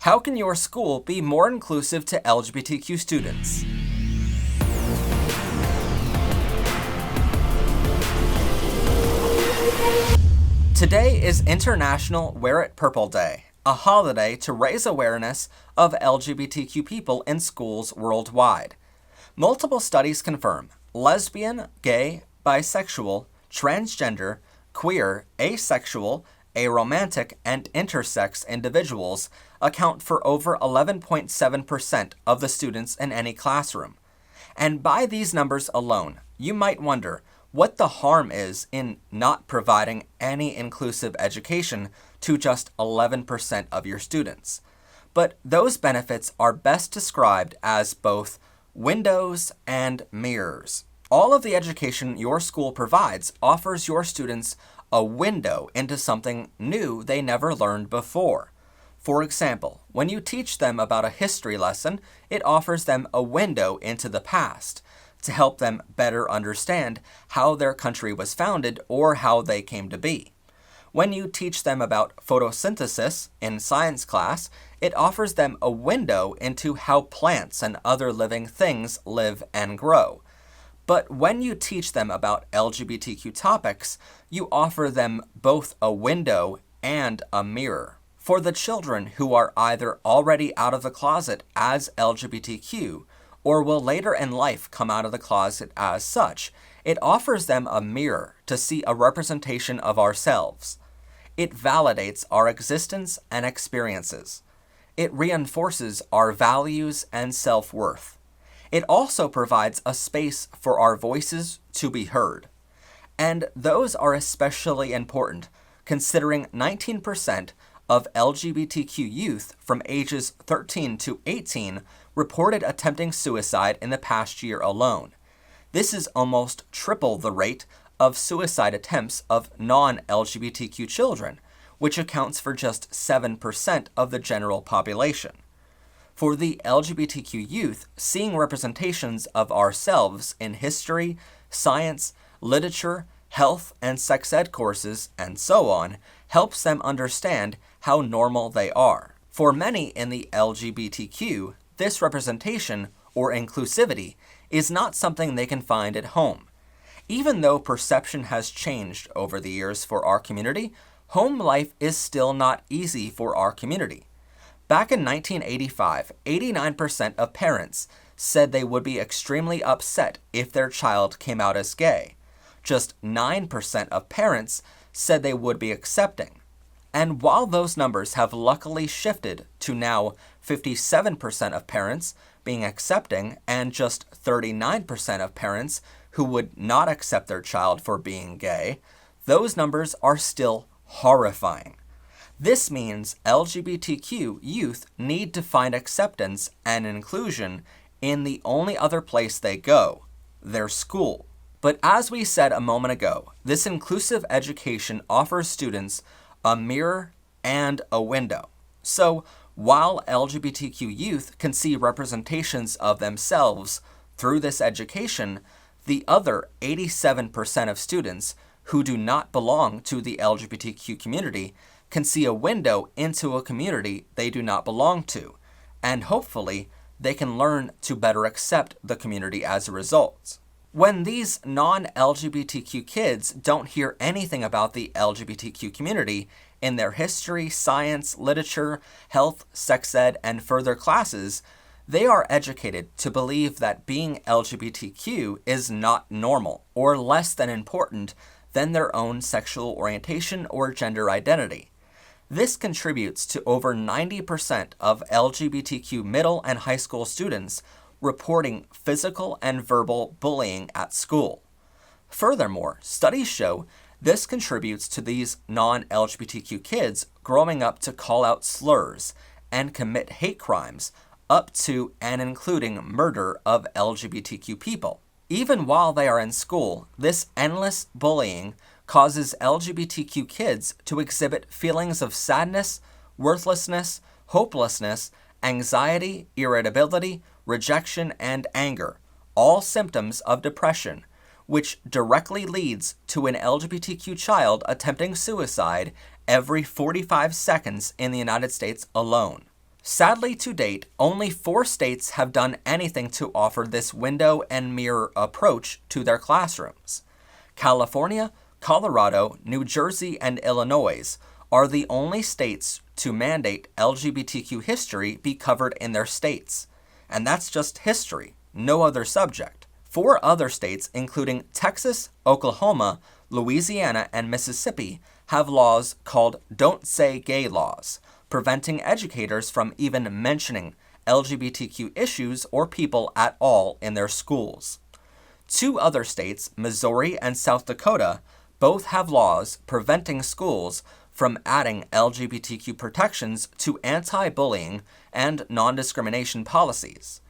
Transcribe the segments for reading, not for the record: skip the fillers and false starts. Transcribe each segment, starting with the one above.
How can your school be more inclusive to LGBTQ students? Today is International Wear It Purple Day, a holiday to raise awareness of LGBTQ people in schools worldwide. Multiple studies confirm lesbian, gay, bisexual, transgender, queer, asexual, aromantic, and intersex individuals account for over 11.7% of the students in any classroom. And by these numbers alone, you might wonder what the harm is in not providing any inclusive education to just 11% of your students. But those benefits are best described as both windows and mirrors. All of the education your school provides offers your students a window into something new they never learned before. For example, when you teach them about a history lesson, it offers them a window into the past to help them better understand how their country was founded or how they came to be. When you teach them about photosynthesis in science class, it offers them a window into how plants and other living things live and grow. But when you teach them about LGBTQ topics, you offer them both a window and a mirror. For the children who are either already out of the closet as LGBTQ or will later in life come out of the closet as such, it offers them a mirror to see a representation of ourselves. It validates our existence and experiences. It reinforces our values and self-worth. It also provides a space for our voices to be heard. And those are especially important, considering 19% of LGBTQ youth from ages 13 to 18 reported attempting suicide in the past year alone. This is almost triple the rate of suicide attempts of non-LGBTQ children, which accounts for just 7% of the general population. For the LGBTQ youth, seeing representations of ourselves in history, science, literature, health, and sex ed courses, and so on, helps them understand how normal they are. For many in the LGBTQ, this representation, or inclusivity, is not something they can find at home. Even though perception has changed over the years for our community, home life is still not easy for our community. Back in 1985, 89% of parents said they would be extremely upset if their child came out as gay. Just 9% of parents said they would be accepting. And while those numbers have luckily shifted to now 57% of parents being accepting and just 39% of parents who would not accept their child for being gay, those numbers are still horrifying. This means LGBTQ youth need to find acceptance and inclusion in the only other place they go, their school. But as we said a moment ago, this inclusive education offers students a mirror and a window. So, while LGBTQ youth can see representations of themselves through this education, the other 87% of students who do not belong to the LGBTQ community can see a window into a community they do not belong to, and hopefully they can learn to better accept the community as a result. When these non-LGBTQ kids don't hear anything about the LGBTQ community in their history, science, literature, health, sex ed, and further classes, they are educated to believe that being LGBTQ is not normal or less than important than their own sexual orientation or gender identity. This contributes to over 90% of LGBTQ middle and high school students reporting physical and verbal bullying at school. Furthermore, studies show this contributes to these non-LGBTQ kids growing up to call out slurs and commit hate crimes, up to and including murder of LGBTQ people. Even while they are in school, this endless bullying causes LGBTQ kids to exhibit feelings of sadness, worthlessness, hopelessness, anxiety, irritability, rejection, and anger, all symptoms of depression, which directly leads to an LGBTQ child attempting suicide every 45 seconds in the United States alone. Sadly, to date, only 4 states have done anything to offer this window and mirror approach to their classrooms. California, Colorado, New Jersey, and Illinois are the only states to mandate LGBTQ history be covered in their states. And that's just history, no other subject. 4 other states, including Texas, Oklahoma, Louisiana, and Mississippi, have laws called Don't Say Gay laws, preventing educators from even mentioning LGBTQ issues or people at all in their schools. 2 other states, Missouri and South Dakota, both have laws preventing schools from adding LGBTQ protections to anti-bullying and non-discrimination policies.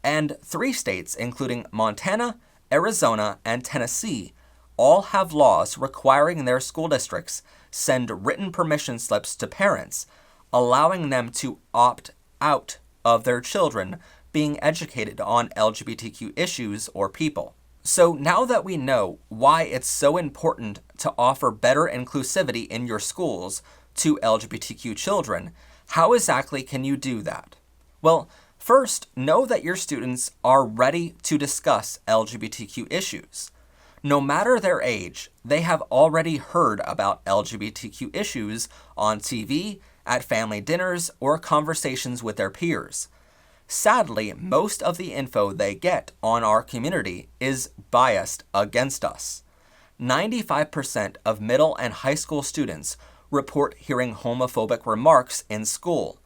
And 3 states, including Montana, Arizona, and Tennessee, all have laws requiring their school districts send written permission slips to parents, allowing them to opt out of their children being educated on LGBTQ issues or people. So now that we know why it's so important to offer better inclusivity in your schools to LGBTQ children, how exactly can you do that? Well, first, know that your students are ready to discuss LGBTQ issues. No matter their age, they have already heard about LGBTQ issues on TV, at family dinners, or conversations with their peers. Sadly, most of the info they get on our community is biased against us. 95% of middle and high school students report hearing homophobic remarks in school,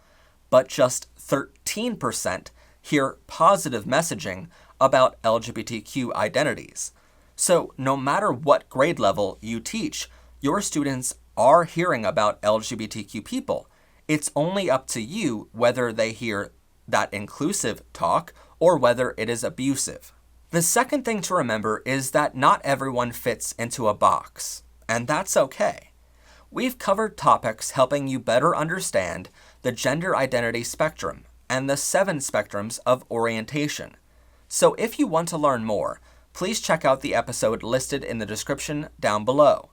but just 13% hear positive messaging about LGBTQ identities. So no matter what grade level you teach, your students are hearing about LGBTQ people. It's only up to you whether they hear that inclusive talk or whether it is abusive. The second thing to remember is that not everyone fits into a box, and that's okay. We've covered topics helping you better understand the gender identity spectrum and the 7 spectrums of orientation. So if you want to learn more, please check out the episode listed in the description down below.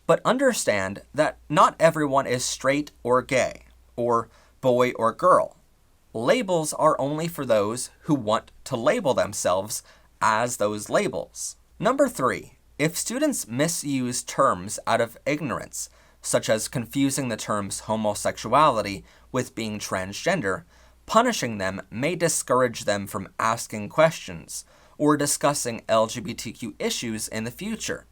But understand that not everyone is straight or gay, or boy or girl. Labels are only for those who want to label themselves as those labels. Number 3, if students misuse terms out of ignorance, such as confusing the terms homosexuality with being transgender, punishing them may discourage them from asking questions or discussing LGBTQ issues in the future.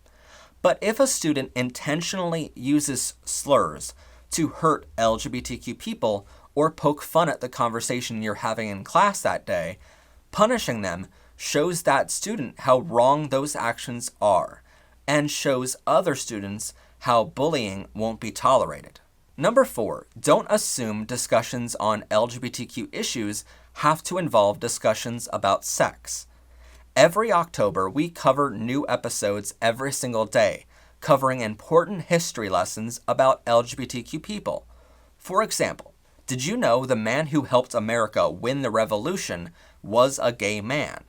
But if a student intentionally uses slurs to hurt LGBTQ people or poke fun at the conversation you're having in class that day, punishing them shows that student how wrong those actions are and shows other students how bullying won't be tolerated. Number 4, don't assume discussions on LGBTQ issues have to involve discussions about sex. Every October, we cover new episodes every single day, covering important history lessons about LGBTQ people. For example, did you know the man who helped America win the Revolution was a gay man?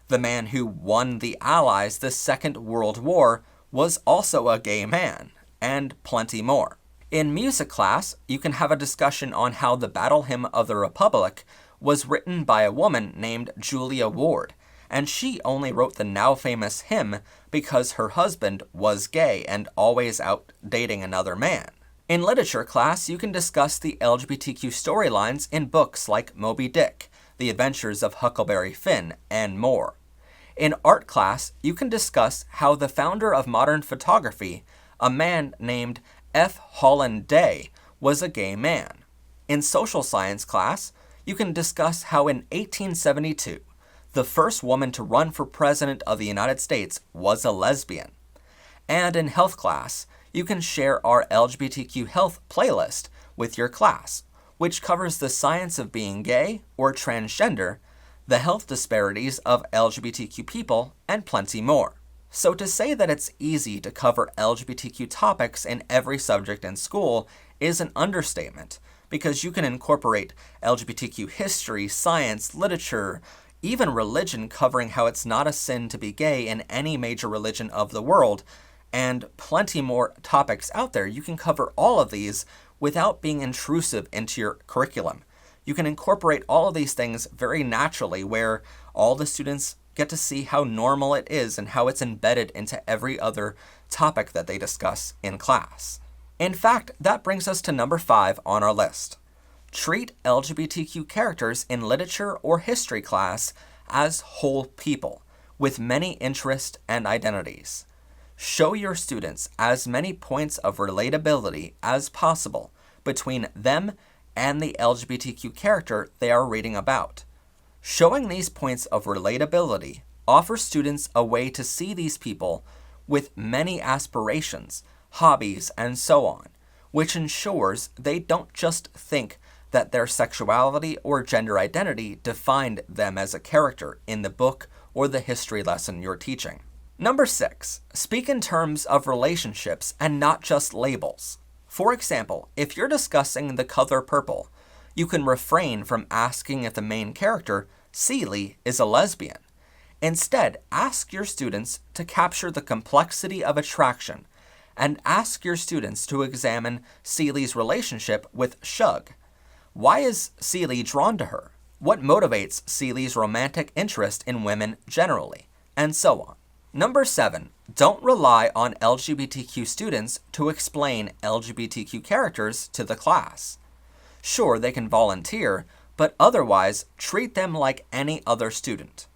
The man who won the Allies the Second World War was also a gay man, and plenty more. In music class, you can have a discussion on how the Battle Hymn of the Republic was written by a woman named Julia Ward, and she only wrote the now famous hymn because her husband was gay and always out dating another man. In literature class, you can discuss the LGBTQ storylines in books like Moby Dick, The Adventures of Huckleberry Finn, and more. In art class, you can discuss how the founder of modern photography, a man named F. Holland Day, was a gay man. In social science class, you can discuss how in 1872, the first woman to run for president of the United States was a lesbian. And in health class, you can share our LGBTQ health playlist with your class, which covers the science of being gay or transgender, the health disparities of LGBTQ people, and plenty more. So to say that it's easy to cover LGBTQ topics in every subject in school is an understatement, because you can incorporate LGBTQ history, science, literature, even religion, covering how it's not a sin to be gay in any major religion of the world, and plenty more topics out there. You can cover all of these without being intrusive into your curriculum. You can incorporate all of these things very naturally where all the students get to see how normal it is and how it's embedded into every other topic that they discuss in class. In fact, that brings us to number 5 on our list. Treat LGBTQ characters in literature or history class as whole people with many interests and identities. Show your students as many points of relatability as possible between them and the LGBTQ character they are reading about. Showing these points of relatability offers students a way to see these people with many aspirations, hobbies, and so on, which ensures they don't just think that their sexuality or gender identity defined them as a character in the book or the history lesson you're teaching. Number 6, speak in terms of relationships and not just labels. For example, if you're discussing the color purple, you can refrain from asking if the main character, Celie, is a lesbian. Instead, ask your students to capture the complexity of attraction and ask your students to examine Celie's relationship with Shug. Why is Celie drawn to her? What motivates Celie's romantic interest in women generally? And so on. Number 7, don't rely on LGBTQ students to explain LGBTQ characters to the class. Sure, they can volunteer, but otherwise treat them like any other student.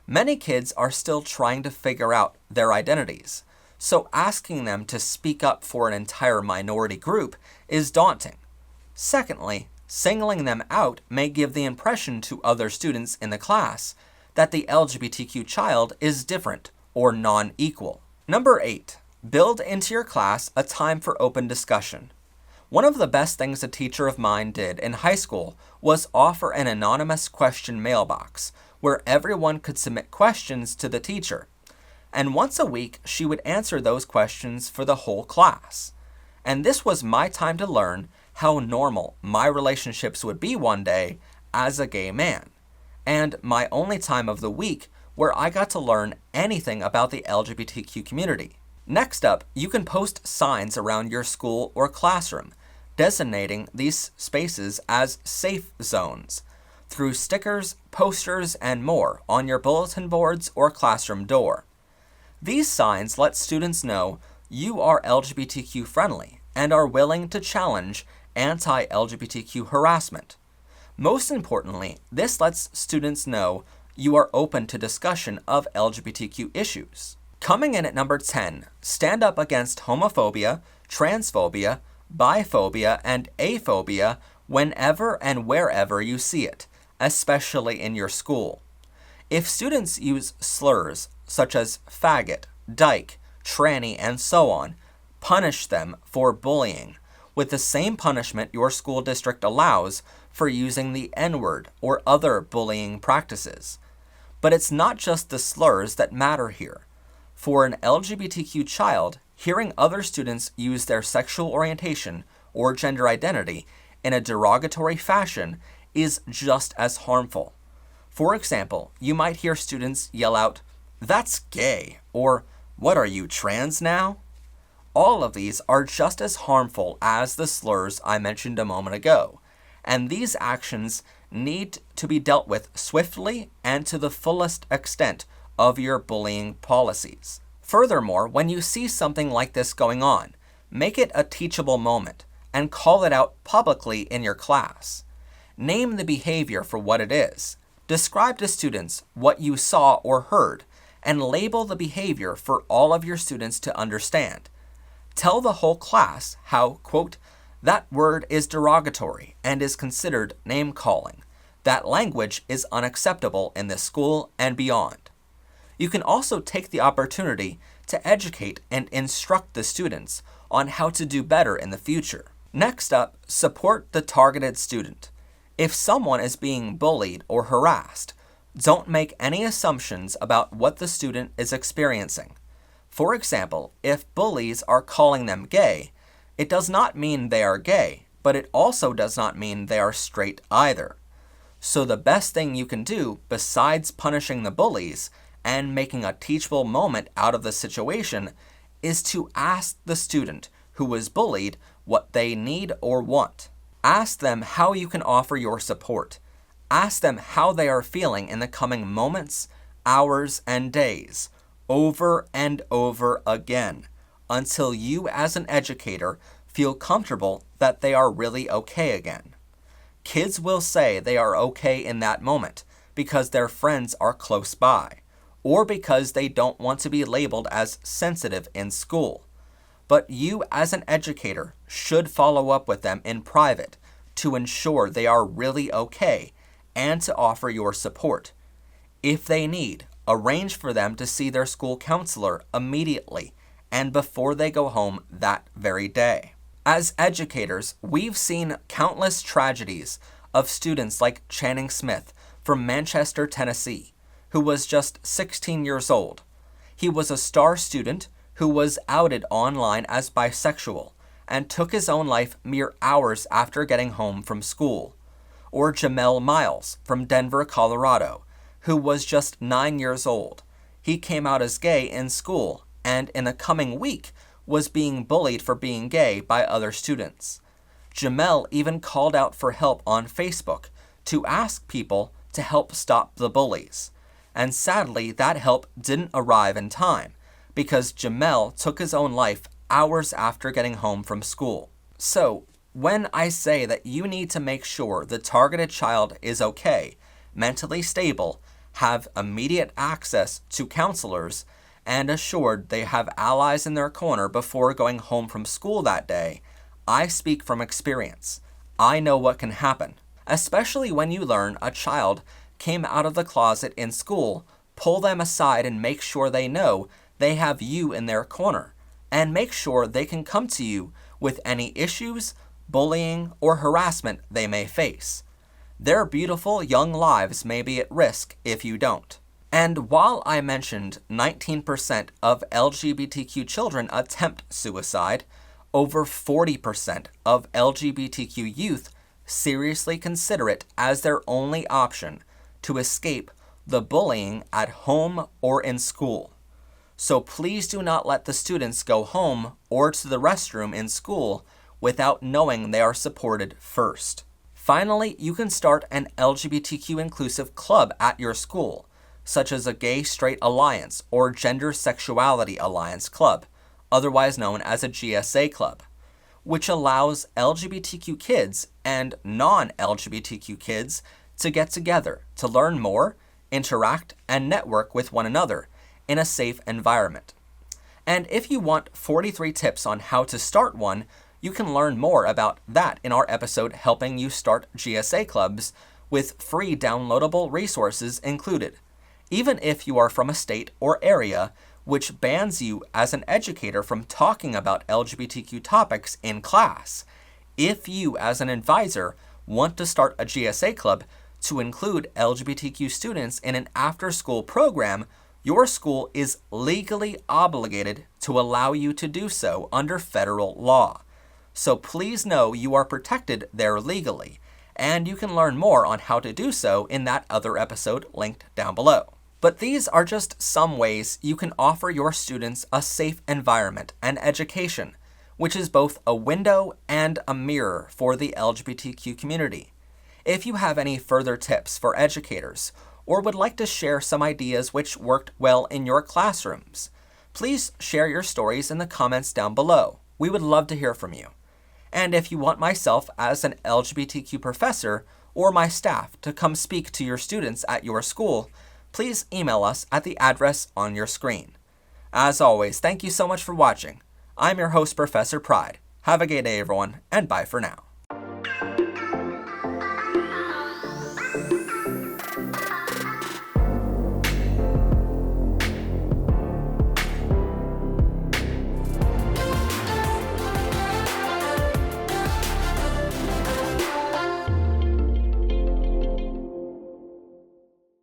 Many kids are still trying to figure out their identities, so asking them to speak up for an entire minority group is daunting. Secondly, singling them out may give the impression to other students in the class that the LGBTQ child is different or non-equal. Number 8, build into your class a time for open discussion. One of the best things a teacher of mine did in high school was offer an anonymous question mailbox where everyone could submit questions to the teacher. And once a week, she would answer those questions for the whole class. And this was my time to learn how normal my relationships would be one day as a gay man, and my only time of the week where I got to learn anything about the LGBTQ community. Next up, you can post signs around your school or classroom, designating these spaces as safe zones, through stickers, posters, and more on your bulletin boards or classroom door. These signs let students know you are LGBTQ friendly and are willing to challenge anti-LGBTQ harassment. Most importantly, this lets students know you are open to discussion of LGBTQ issues. Coming in at number 10, stand up against homophobia, transphobia, biphobia, and aphobia whenever and wherever you see it, especially in your school. If students use slurs such as faggot, dyke, tranny, and so on, punish them for bullying with the same punishment your school district allows for using the N-word or other bullying practices. But it's not just the slurs that matter here. For an LGBTQ child, hearing other students use their sexual orientation or gender identity in a derogatory fashion is just as harmful. For example, you might hear students yell out, "That's gay," or "What are you, trans now?" All of these are just as harmful as the slurs I mentioned a moment ago, and these actions need to be dealt with swiftly and to the fullest extent of your bullying policies. Furthermore, when you see something like this going on, make it a teachable moment and call it out publicly in your class. Name the behavior for what it is. Describe to students what you saw or heard, and label the behavior for all of your students to understand. Tell the whole class how, quote, "that word is derogatory and is considered name-calling. That language is unacceptable in this school and beyond." You can also take the opportunity to educate and instruct the students on how to do better in the future. Next up, support the targeted student. If someone is being bullied or harassed, don't make any assumptions about what the student is experiencing. For example, if bullies are calling them gay, it does not mean they are gay, but it also does not mean they are straight either. So the best thing you can do, besides punishing the bullies and making a teachable moment out of the situation, is to ask the student who was bullied what they need or want. Ask them how you can offer your support. Ask them how they are feeling in the coming moments, hours, and days, over and over again, until you as an educator feel comfortable that they are really okay again. Kids will say they are okay in that moment because their friends are close by, or because they don't want to be labeled as sensitive in school. But you as an educator should follow up with them in private to ensure they are really okay and to offer your support. If they need, arrange for them to see their school counselor immediately and before they go home that very day. As educators, we've seen countless tragedies of students like Channing Smith from Manchester, Tennessee, who was just 16 years old. He was a star student who was outed online as bisexual and took his own life mere hours after getting home from school. Or Jamel Miles from Denver, Colorado, who was just 9 years old. He came out as gay in school and in the coming week was being bullied for being gay by other students. Jamel even called out for help on Facebook to ask people to help stop the bullies. And sadly, that help didn't arrive in time because Jamel took his own life hours after getting home from school. So, when I say that you need to make sure the targeted child is okay, mentally stable, have immediate access to counselors, and assured they have allies in their corner before going home from school that day, I speak from experience. I know what can happen, especially when you learn a child came out of the closet in school. Pull them aside and make sure they know they have you in their corner, and make sure they can come to you with any issues, bullying, or harassment they may face. Their beautiful young lives may be at risk if you don't. And while I mentioned 19% of LGBTQ children attempt suicide, over 40% of LGBTQ youth seriously consider it as their only option to escape the bullying at home or in school. So please do not let the students go home or to the restroom in school without knowing they are supported first. Finally, you can start an LGBTQ inclusive club at your school, such as a Gay Straight Alliance or Gender Sexuality Alliance Club, otherwise known as a GSA Club, which allows LGBTQ kids and non-LGBTQ kids to get together to learn more, interact, and network with one another in a safe environment. And if you want 43 tips on how to start one, you can learn more about that in our episode Helping You Start GSA Clubs, with free downloadable resources included. Even if you are from a state or area which bans you as an educator from talking about LGBTQ topics in class, if you as an advisor want to start a GSA club to include LGBTQ students in an after-school program, your school is legally obligated to allow you to do so under federal law. So please know you are protected there legally, and you can learn more on how to do so in that other episode linked down below. But these are just some ways you can offer your students a safe environment and education, which is both a window and a mirror for the LGBTQ community. If you have any further tips for educators, or would like to share some ideas which worked well in your classrooms, please share your stories in the comments down below. We would love to hear from you. And if you want myself as an LGBTQ professor or my staff to come speak to your students at your school, please email us at the address on your screen. As always, thank you so much for watching. I'm your host, Professor Pride. Have a gay day, everyone, and bye for now.